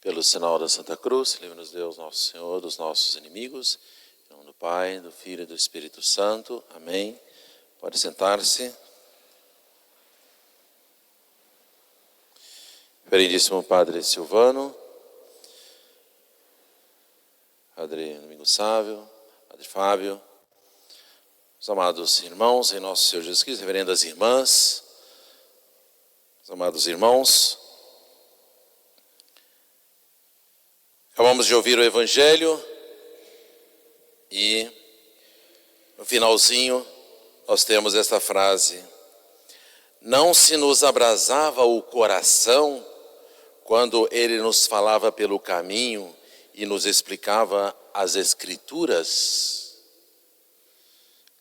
Pelo sinal da Santa Cruz, livra-nos Deus, nosso Senhor, dos nossos inimigos. Em nome do Pai, do Filho e do Espírito Santo. Amém. Pode sentar-se. Reverendíssimo Padre Silvano, Padre Domingo Sávio, Padre Fábio, os amados irmãos em nosso Senhor Jesus Cristo, reverendas irmãs, os amados irmãos, acabamos de ouvir o Evangelho e no finalzinho nós temos esta frase: não se nos abrasava o coração quando ele nos falava pelo caminho e nos explicava as Escrituras?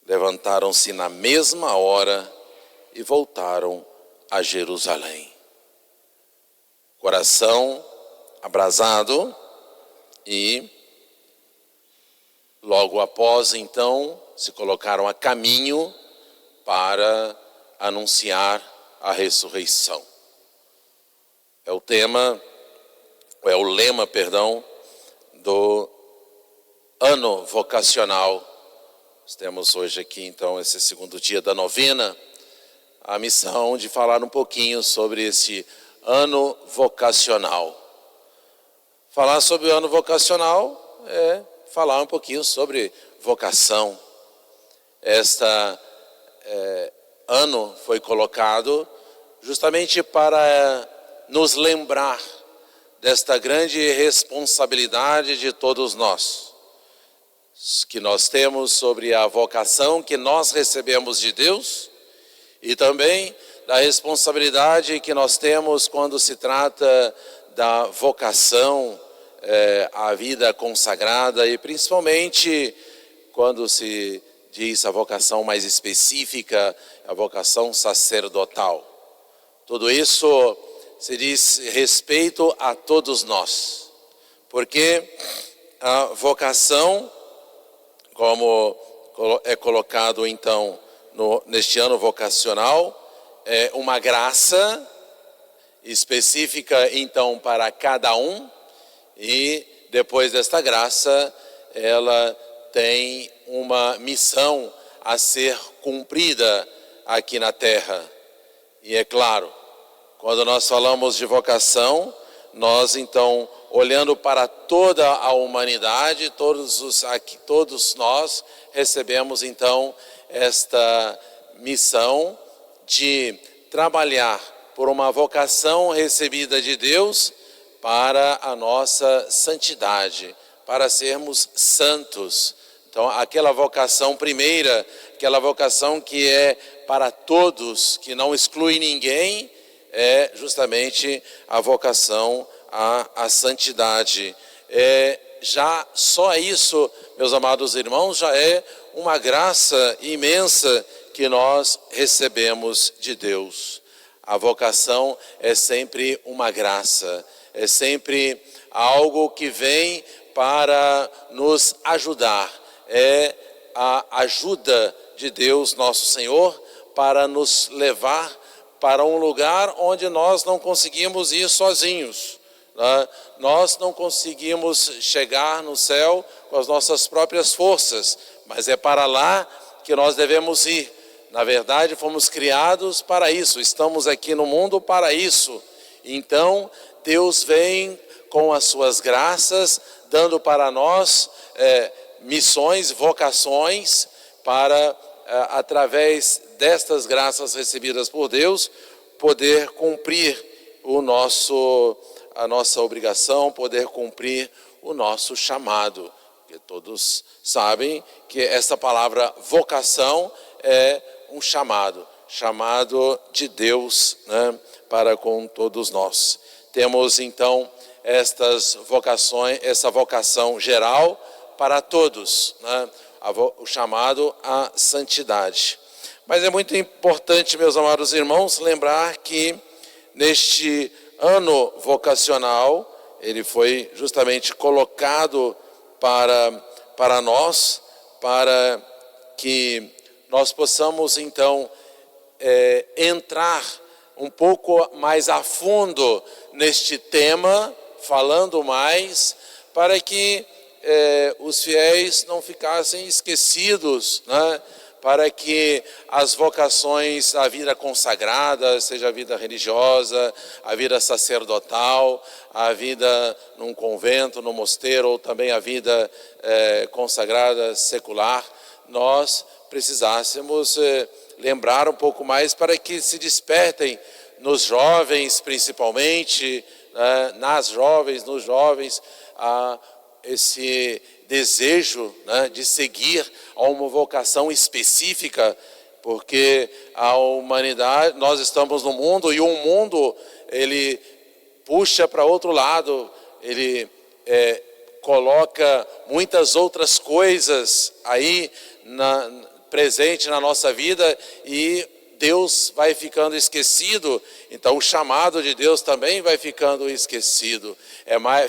Levantaram-se na mesma hora e voltaram a Jerusalém. Coração abrasado. E logo após, então, se colocaram a caminho para anunciar a ressurreição. É o lema, do ano vocacional. Nós temos hoje aqui, então, esse segundo dia da novena, a missão de falar um pouquinho sobre esse ano vocacional. Falar sobre o ano vocacional é falar um pouquinho sobre vocação. Ano foi colocado justamente para nos lembrar desta grande responsabilidade de todos nós, que nós temos sobre a vocação que nós recebemos de Deus e também da responsabilidade que nós temos quando se trata da vocação à vida consagrada e principalmente quando se diz a vocação mais específica, a vocação sacerdotal. Tudo isso se diz respeito a todos nós, porque a vocação, como é colocado então neste ano vocacional, é uma graça específica então para cada um, e depois desta graça ela tem uma missão a ser cumprida aqui na terra. E é claro, quando nós falamos de vocação, nós então, olhando para toda a humanidade, todos nós recebemos então esta missão de trabalhar por uma vocação recebida de Deus para a nossa santidade, para sermos santos. Então, aquela vocação primeira, aquela vocação que é para todos, que não exclui ninguém, é justamente a vocação à santidade. Já só isso, meus amados irmãos, já é uma graça imensa que nós recebemos de Deus. A vocação é sempre uma graça, é sempre algo que vem para nos ajudar. É a ajuda de Deus, nosso Senhor, para nos levar para um lugar onde nós não conseguimos ir sozinhos. Nós não conseguimos chegar no céu com as nossas próprias forças, mas é para lá que nós devemos ir. Na verdade, fomos criados para isso, estamos aqui no mundo para isso. Então, Deus vem com as suas graças, dando para nós missões, vocações, para, através destas graças recebidas por Deus, poder cumprir a nossa obrigação, poder cumprir o nosso chamado. Porque todos sabem que essa palavra vocação é um chamado de Deus, né, para com todos nós. Temos então essa vocação geral para todos, né, o chamado à santidade. Mas é muito importante, meus amados irmãos, lembrar que neste ano vocacional, ele foi justamente colocado para nós, para que nós possamos então entrar um pouco mais a fundo neste tema falando mais, para que os fiéis não ficassem esquecidos, né? Para que as vocações, a vida consagrada, seja a vida religiosa, a vida sacerdotal, a vida num convento, no mosteiro, ou também a vida consagrada secular, nós precisássemos lembrar um pouco mais para que se despertem nos jovens, principalmente, nas jovens, nos jovens, esse desejo, né, de seguir a uma vocação específica, porque a humanidade, nós estamos no mundo e o mundo, ele puxa para outro lado, ele coloca muitas outras coisas aí presente na nossa vida e Deus vai ficando esquecido. Então o chamado de Deus também vai ficando esquecido.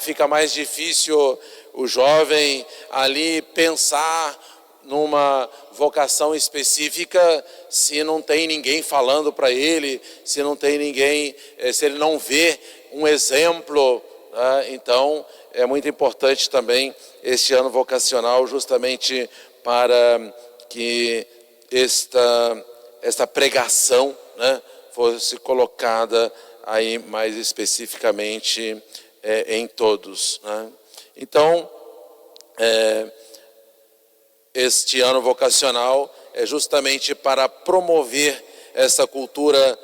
Fica mais difícil o jovem ali pensar numa vocação específica se não tem ninguém falando para ele, se não tem ninguém, se ele não vê um exemplo. Então é muito importante também este ano vocacional, justamente para que esta pregação, né, fosse colocada aí mais especificamente em todos, né? Então, este ano vocacional é justamente para promover essa cultura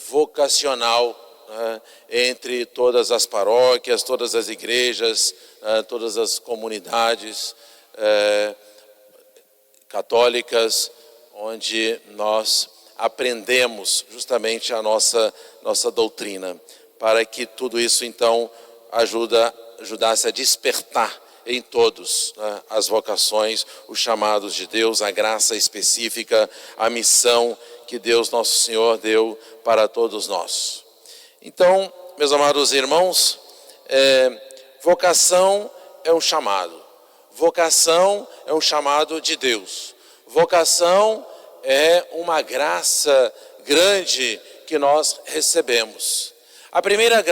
vocacional, né, entre todas as paróquias, todas as igrejas, todas as comunidades católicas, onde nós aprendemos justamente a nossa doutrina, para que tudo isso então ajudasse a despertar em todos, né, as vocações, os chamados de Deus, a graça específica, a missão que Deus Nosso Senhor deu para todos nós. Então, meus amados irmãos, vocação é um chamado, vocação é um chamado de Deus, vocação é uma graça grande que nós recebemos. A primeira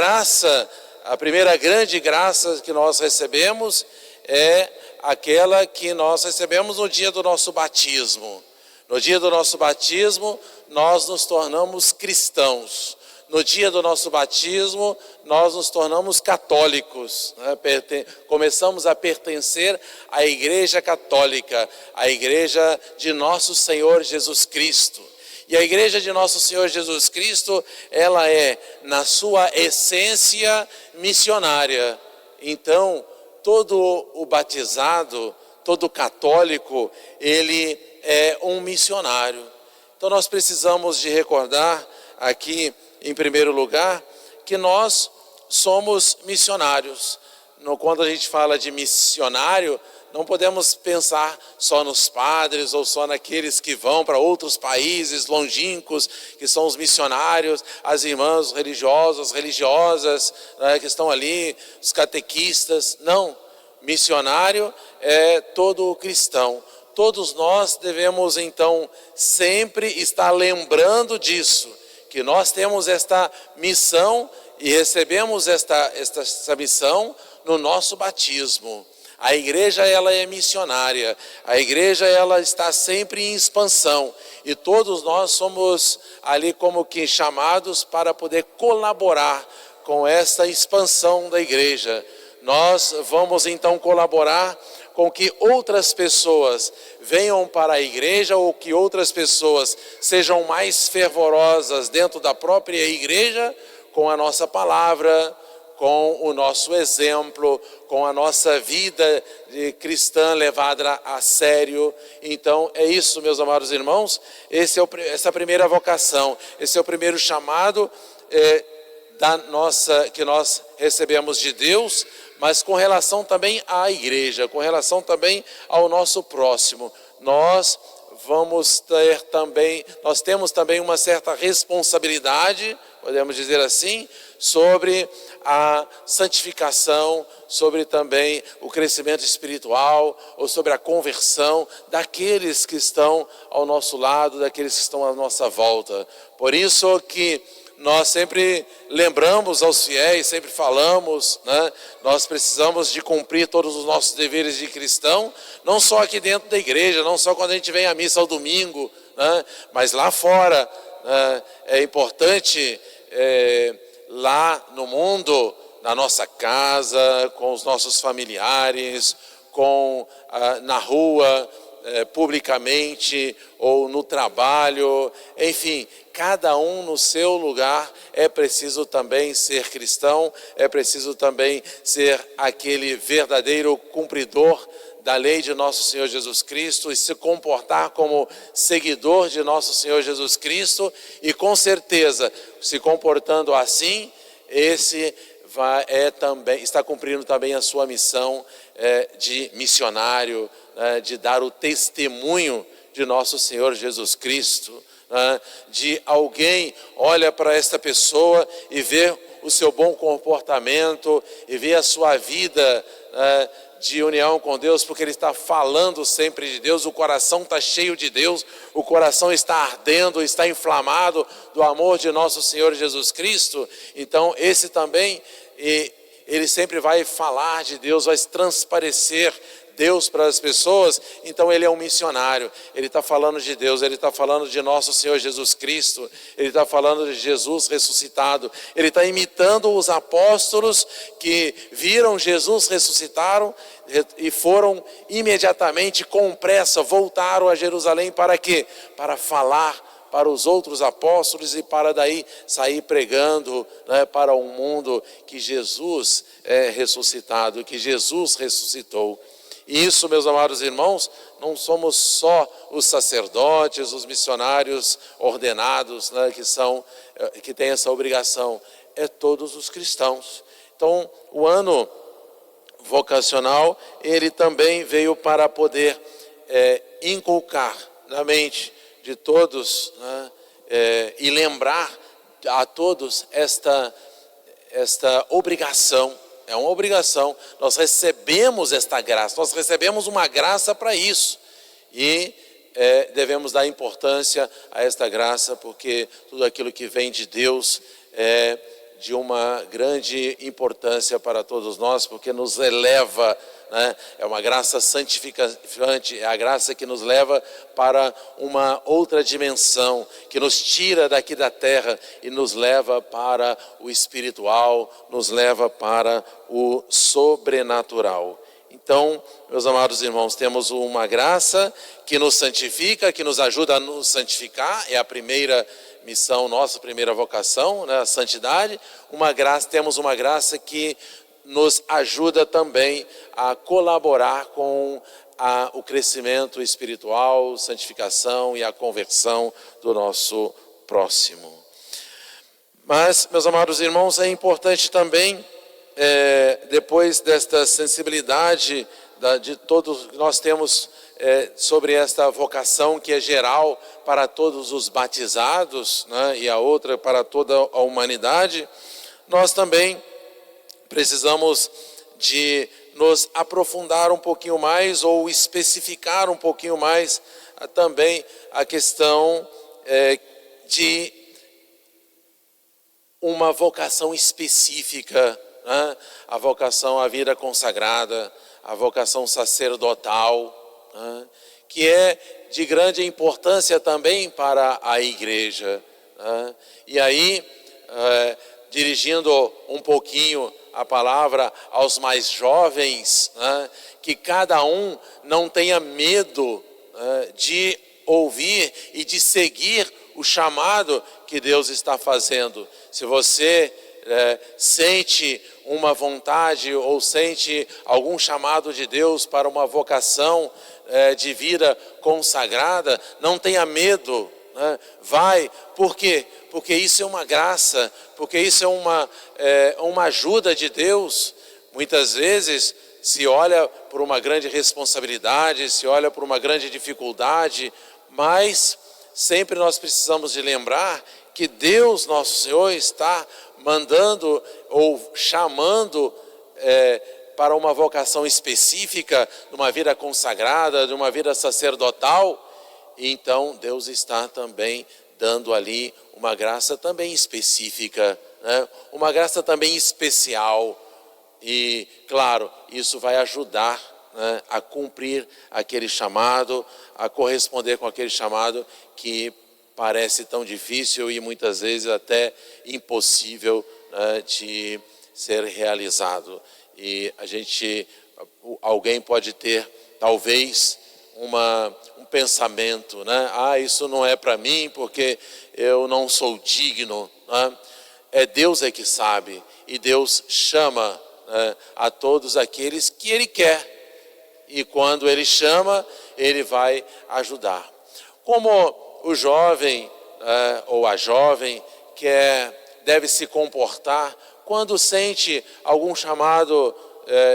grande graça que nós recebemos é aquela que nós recebemos no dia do nosso batismo. No dia do nosso batismo, nós nos tornamos cristãos. No dia do nosso batismo, nós nos tornamos católicos, né? Começamos a pertencer à Igreja Católica, à Igreja de Nosso Senhor Jesus Cristo. E a Igreja de Nosso Senhor Jesus Cristo, ela é, na sua essência, missionária. Então, todo o batizado, todo católico, ele é um missionário. Então, nós precisamos de recordar aqui, em primeiro lugar, que nós somos missionários. Quando a gente fala de missionário, não podemos pensar só nos padres ou só naqueles que vão para outros países longínquos, que são os missionários, as irmãs religiosas, né, que estão ali, os catequistas. Não, missionário é todo cristão. Todos nós devemos então sempre estar lembrando disso, que nós temos esta missão e recebemos esta missão no nosso batismo. A igreja, ela é missionária, a igreja, ela está sempre em expansão e todos nós somos ali como que chamados para poder colaborar com essa expansão da igreja. Nós vamos então colaborar com que outras pessoas venham para a igreja ou que outras pessoas sejam mais fervorosas dentro da própria igreja com a nossa palavra, com o nosso exemplo, com a nossa vida cristã levada a sério. Então é isso, meus amados irmãos, essa primeira vocação, esse é o primeiro chamado que nós recebemos de Deus, mas com relação também à igreja, com relação também ao nosso próximo. Nós temos também uma certa responsabilidade, podemos dizer assim, sobre a santificação, sobre também o crescimento espiritual, ou sobre a conversão daqueles que estão ao nosso lado, daqueles que estão à nossa volta. Por isso que nós sempre lembramos aos fiéis, sempre falamos, né? Nós precisamos de cumprir todos os nossos deveres de cristão, não só aqui dentro da igreja, não só quando a gente vem à missa ao domingo, né? Mas lá fora, né? É importante, lá no mundo, na nossa casa, com os nossos familiares, na rua, publicamente ou no trabalho, enfim, cada um no seu lugar. É preciso também ser cristão, é preciso também ser aquele verdadeiro cumpridor da lei de nosso Senhor Jesus Cristo e se comportar como seguidor de nosso Senhor Jesus Cristo, e com certeza, se comportando assim, esse está cumprindo também a sua missão de missionário, de dar o testemunho de nosso Senhor Jesus Cristo, de alguém olha para esta pessoa e vê o seu bom comportamento e vê a sua vida de união com Deus, porque ele está falando sempre de Deus, o coração está cheio de Deus, o coração está ardendo, está inflamado do amor de nosso Senhor Jesus Cristo. Então esse também, ele sempre vai falar de Deus, vai transparecer Deus para as pessoas. Então ele é um missionário, ele está falando de Deus, ele está falando de nosso Senhor Jesus Cristo, ele está falando de Jesus ressuscitado, ele está imitando os apóstolos que viram Jesus ressuscitaram e foram imediatamente, com pressa, voltaram a Jerusalém para quê? Para falar para os outros apóstolos e para daí sair pregando, né, para um mundo que Jesus é ressuscitado, que Jesus ressuscitou. E isso, meus amados irmãos, não somos só os sacerdotes, os missionários ordenados, né, que têm essa obrigação, é todos os cristãos. Então, o ano vocacional, ele também veio para poder inculcar na mente de todos, né, e lembrar a todos esta obrigação. É uma obrigação, nós recebemos esta graça, nós recebemos uma graça para isso, e devemos dar importância a esta graça, porque tudo aquilo que vem de Deus é de uma grande importância para todos nós, porque nos eleva, né? É uma graça santificante, é a graça que nos leva para uma outra dimensão, que nos tira daqui da terra e nos leva para o espiritual, nos leva para o sobrenatural. Então, meus amados irmãos, temos uma graça que nos santifica, que nos ajuda a nos santificar, é a primeira missão, nossa primeira vocação, né, a santidade. Temos uma graça que nos ajuda também a colaborar com o crescimento espiritual, santificação e a conversão do nosso próximo. Mas, meus amados irmãos, é importante também, depois desta sensibilidade de todos que nós temos sobre esta vocação que é geral para todos os batizados, né, e a outra para toda a humanidade, nós também precisamos de nos aprofundar um pouquinho mais ou especificar um pouquinho mais também a questão de uma vocação específica, né? A vocação à vida consagrada, a vocação sacerdotal, né? Que é de grande importância também para a igreja, né? E aí, dirigindo um pouquinho a palavra aos mais jovens, né, que cada um não tenha medo de ouvir e de seguir o chamado que Deus está fazendo. Se você sente uma vontade ou sente algum chamado de Deus para uma vocação de vida consagrada, não tenha medo, né? Vai, por quê? Porque isso é uma graça, porque isso é uma ajuda de Deus. Muitas vezes se olha por uma grande responsabilidade, se olha por uma grande dificuldade, mas sempre nós precisamos de lembrar que Deus, nosso Senhor, está mandando ou chamando para uma vocação específica, de uma vida consagrada, de uma vida sacerdotal. E então Deus está também dando ali uma graça também específica, né? Uma graça também especial. E, claro, isso vai ajudar, né, a cumprir aquele chamado, a corresponder com aquele chamado que parece tão difícil e muitas vezes até impossível, né, de ser realizado. E alguém pode ter, talvez, um pensamento, né? Isso não é para mim porque eu não sou digno, né? Deus é que sabe, e Deus chama, né, a todos aqueles que Ele quer. E quando Ele chama, Ele vai ajudar. Como o jovem, ou a jovem deve se comportar quando sente algum chamado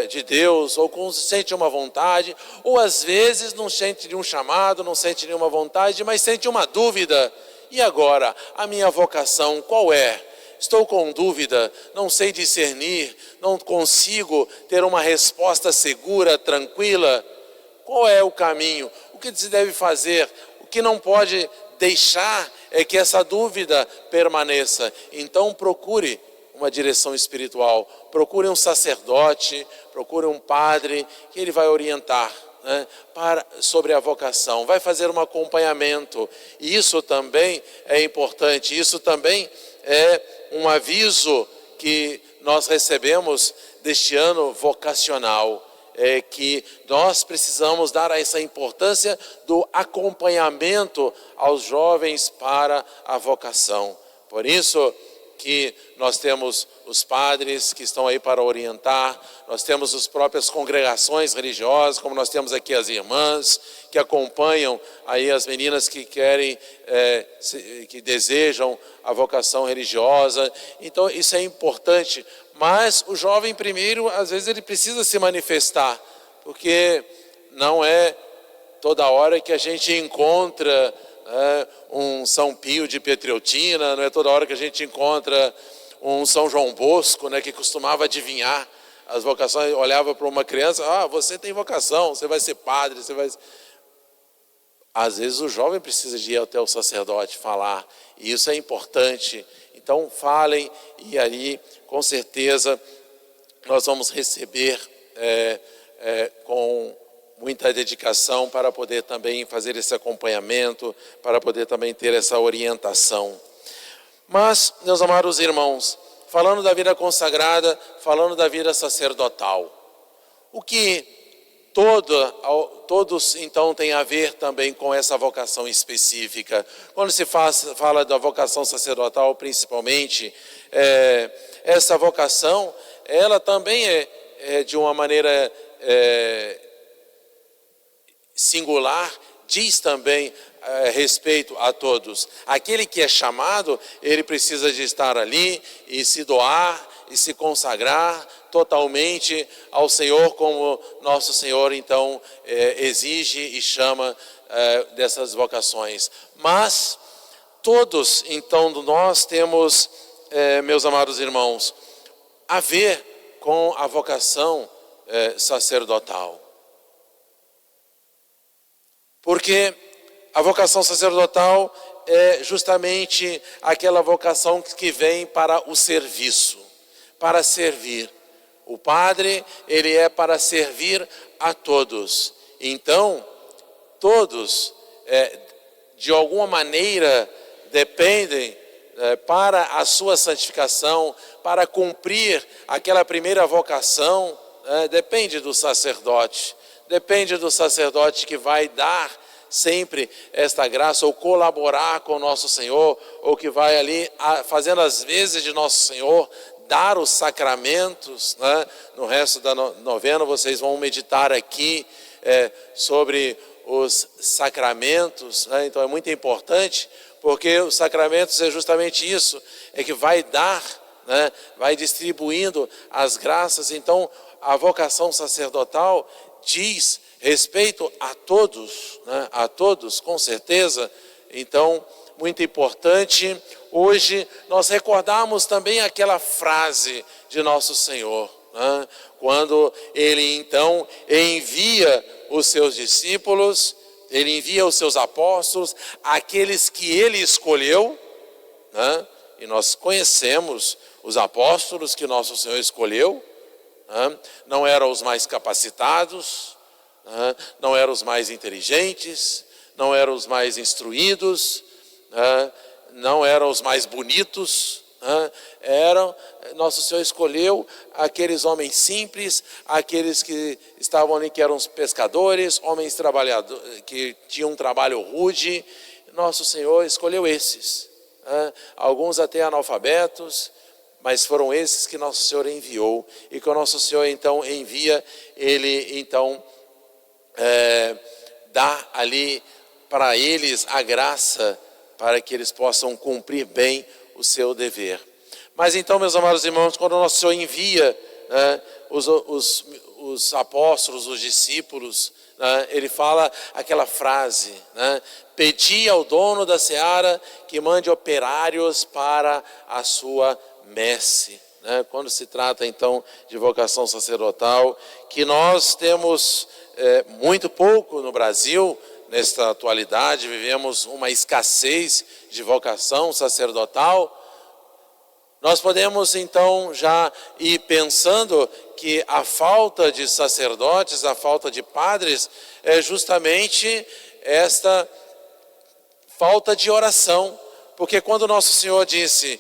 de Deus, ou quando sente uma vontade, ou às vezes não sente nenhum chamado, não sente nenhuma vontade, mas sente uma dúvida. E agora, a minha vocação qual é? Estou com dúvida, não sei discernir, não consigo ter uma resposta segura, tranquila. Qual é o caminho? O que se deve fazer? O que não pode deixar é que essa dúvida permaneça. Então procure uma direção espiritual, procure um sacerdote, procure um padre, que ele vai orientar, né, sobre a vocação, vai fazer um acompanhamento. E isso também é importante, isso também é um aviso que nós recebemos deste ano vocacional, que nós precisamos dar essa importância do acompanhamento aos jovens para a vocação. Por isso que nós temos os padres que estão aí para orientar, nós temos as próprias congregações religiosas, como nós temos aqui as irmãs, que acompanham aí as meninas que querem, que desejam a vocação religiosa. Então isso é importante, mas o jovem primeiro, às vezes ele precisa se manifestar, porque não é toda hora que a gente encontra um São Pio de Pietreutina, não é toda hora que a gente encontra um São João Bosco, né, que costumava adivinhar as vocações, olhava para uma criança, você tem vocação, você vai ser padre, você vai... Às vezes o jovem precisa de ir até o sacerdote falar, e isso é importante. Então falem, e aí com certeza nós vamos receber com muita dedicação para poder também fazer esse acompanhamento, para poder também ter essa orientação. Mas, meus amados irmãos, falando da vida consagrada, falando da vida sacerdotal, o que todos então têm a ver também com essa vocação específica. Quando se fala da vocação sacerdotal, principalmente, essa vocação, ela também é de uma maneira singular, diz também respeito a todos. Aquele que é chamado, ele precisa de estar ali e se doar e se consagrar totalmente ao Senhor, como nosso Senhor então exige e chama dessas vocações. Mas todos então nós temos, meus amados irmãos, a ver com a vocação sacerdotal. Porque a vocação sacerdotal é justamente aquela vocação que vem para o serviço, para servir. O padre, ele é para servir a todos. Então, todos, de alguma maneira, dependem para a sua santificação, para cumprir aquela primeira vocação, depende do sacerdote. Depende do sacerdote que vai dar sempre esta graça, ou colaborar com o nosso Senhor, ou que vai ali, fazendo as vezes de nosso Senhor, dar os sacramentos, né? No resto da novena vocês vão meditar aqui sobre os sacramentos, né? Então é muito importante, porque os sacramentos é justamente isso, é que vai dar, né? Vai distribuindo as graças. Então a vocação sacerdotal diz respeito a todos, né? A todos, com certeza. Então, muito importante, hoje nós recordamos também aquela frase de nosso Senhor, né? Quando Ele então envia os seus discípulos, Ele envia os seus apóstolos, aqueles que ele escolheu, né? E nós conhecemos os apóstolos que nosso Senhor escolheu, né? Não eram os mais capacitados, né? Não eram os mais inteligentes, não eram os mais instruídos, né? Não eram os mais bonitos, né? Nosso Senhor escolheu aqueles homens simples, aqueles que estavam ali, que eram os pescadores, homens trabalhadores, que tinham um trabalho rude. Nosso Senhor escolheu esses, né? Alguns até analfabetos, mas foram esses que nosso Senhor enviou. E que o nosso Senhor então envia, ele então dá ali para eles a graça para que eles possam cumprir bem o seu dever. Mas então, meus amados irmãos, quando o nosso Senhor envia, né, os apóstolos, os discípulos, né, ele fala aquela frase, né, pedi ao dono da seara que mande operários para a sua messe. Né? Quando se trata então de vocação sacerdotal, que nós temos muito pouco no Brasil. Nesta atualidade, vivemos uma escassez de vocação sacerdotal. Nós podemos então já ir pensando que a falta de sacerdotes, a falta de padres, é justamente esta falta de oração. Porque quando nosso Senhor disse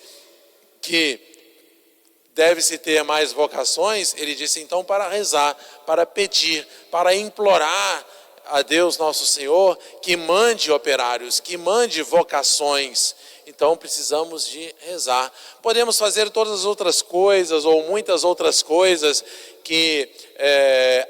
que deve-se ter mais vocações, ele disse então para rezar, para pedir, para implorar a Deus nosso Senhor que mande operários, que mande vocações. Então precisamos de rezar. Podemos fazer todas as outras coisas ou muitas outras coisas que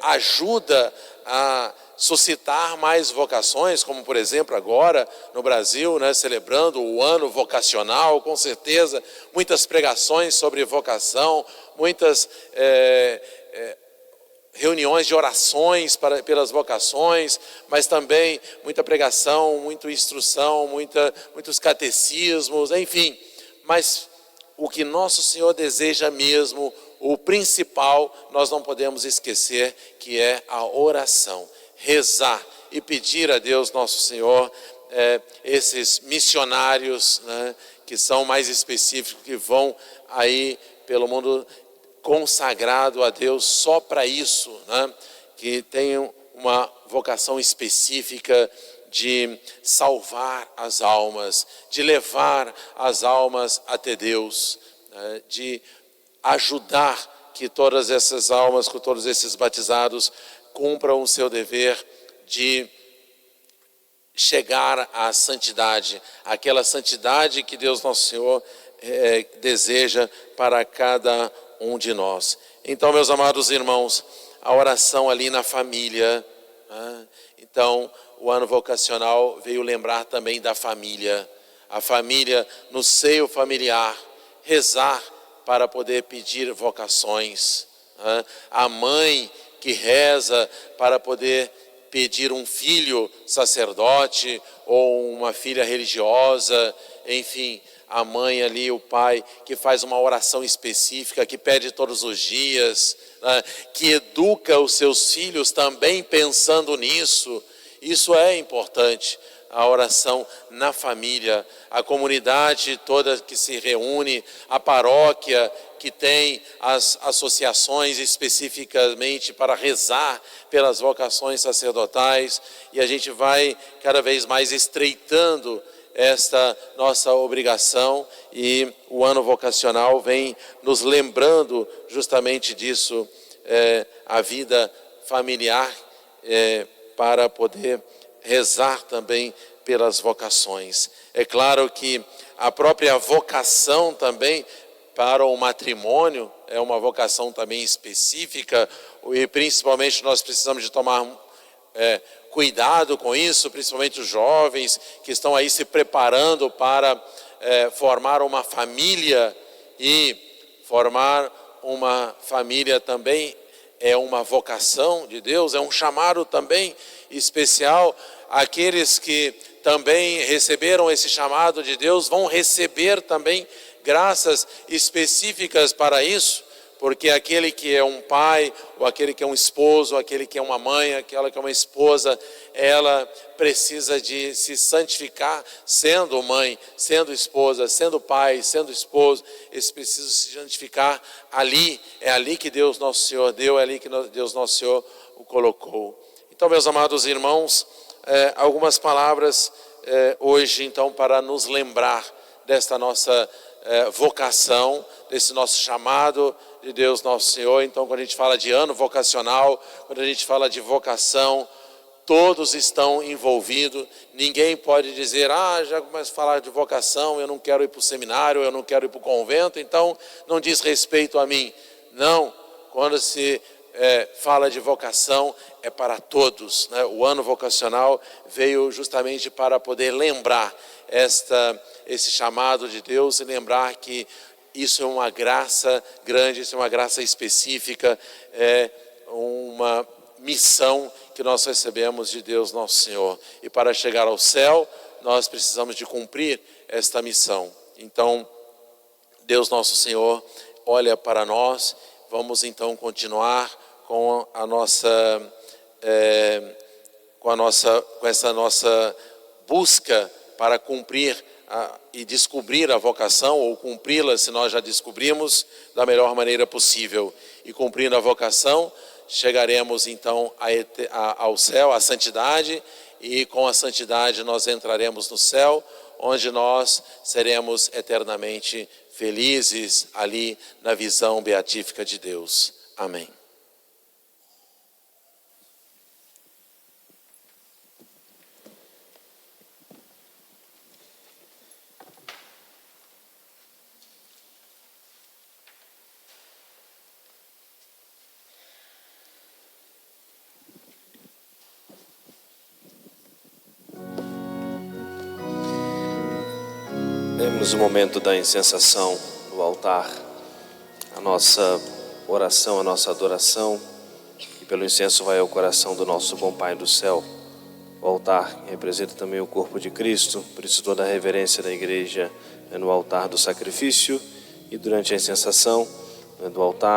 ajuda a suscitar mais vocações, como por exemplo agora no Brasil, né, celebrando o ano vocacional, com certeza muitas pregações sobre vocação, muitas reuniões de orações pelas vocações, mas também muita pregação, muita instrução, muitos catecismos, enfim. Mas o que nosso Senhor deseja mesmo, o principal, nós não podemos esquecer, que é a oração. Rezar e pedir a Deus nosso Senhor, esses missionários, né, que são mais específicos, que vão aí pelo mundo consagrado a Deus só para isso, né? Que tenham uma vocação específica de salvar as almas, de levar as almas até Deus, né? De ajudar que todas essas almas, que todos esses batizados cumpram o seu dever de chegar à santidade, aquela santidade que Deus nosso Senhor deseja para cada um de nós. Então, meus amados irmãos, a oração ali na família, né? Então, o ano vocacional veio lembrar também da família, a família no seio familiar, rezar para poder pedir vocações, né? A mãe que reza para poder pedir um filho sacerdote ou uma filha religiosa, enfim, a mãe ali, o pai que faz uma oração específica, que pede todos os dias, né? Que educa os seus filhos também pensando nisso. Isso é importante, a oração na família, a comunidade toda que se reúne, a paróquia que tem as associações especificamente para rezar pelas vocações sacerdotais, e a gente vai cada vez mais estreitando esta nossa obrigação, e o ano vocacional vem nos lembrando justamente disso, a vida familiar, para poder rezar também pelas vocações. É claro que a própria vocação também para o matrimônio é uma vocação também específica, e principalmente nós precisamos de tomar cuidado com isso, principalmente os jovens que estão aí se preparando para formar uma família, e formar uma família também é uma vocação de Deus, é um chamado também especial. Aqueles que também receberam esse chamado de Deus vão receber também graças específicas para isso, porque aquele que é um pai, ou aquele que é um esposo, ou aquele que é uma mãe, aquela que é uma esposa, ela precisa de se santificar, sendo mãe, sendo esposa, sendo pai, sendo esposo, eles precisam se santificar ali, é ali que Deus Nosso Senhor deu, é ali que Deus Nosso Senhor o colocou. Então, meus amados irmãos, algumas palavras hoje, então, para nos lembrar desta nossa vocação, desse nosso chamado de Deus Nosso Senhor. Então, quando a gente fala de ano vocacional, quando a gente fala de vocação, todos estão envolvidos. Ninguém pode dizer, já começo a falar de vocação, eu não quero ir para o seminário, eu não quero ir para o convento, então não diz respeito a mim. Não, quando se fala de vocação, é para todos, né? O ano vocacional veio justamente para poder lembrar esse chamado de Deus e lembrar que isso é uma graça grande, isso é uma graça específica, é uma missão que nós recebemos de Deus Nosso Senhor. E para chegar ao céu, nós precisamos de cumprir esta missão. Então, Deus Nosso Senhor olha para nós. Vamos então continuar com essa nossa busca para cumprir e descobrir a vocação, ou cumpri-la se nós já descobrimos, da melhor maneira possível. E cumprindo a vocação, chegaremos então ao céu, à santidade, e com a santidade nós entraremos no céu, onde nós seremos eternamente felizes ali na visão beatífica de Deus. Amém. Temos o momento da incensação no altar, a nossa oração, a nossa adoração, e pelo incenso vai ao coração do nosso bom Pai do céu. O altar representa também o corpo de Cristo, por isso toda a reverência da igreja é no altar do sacrifício, e durante a incensação do altar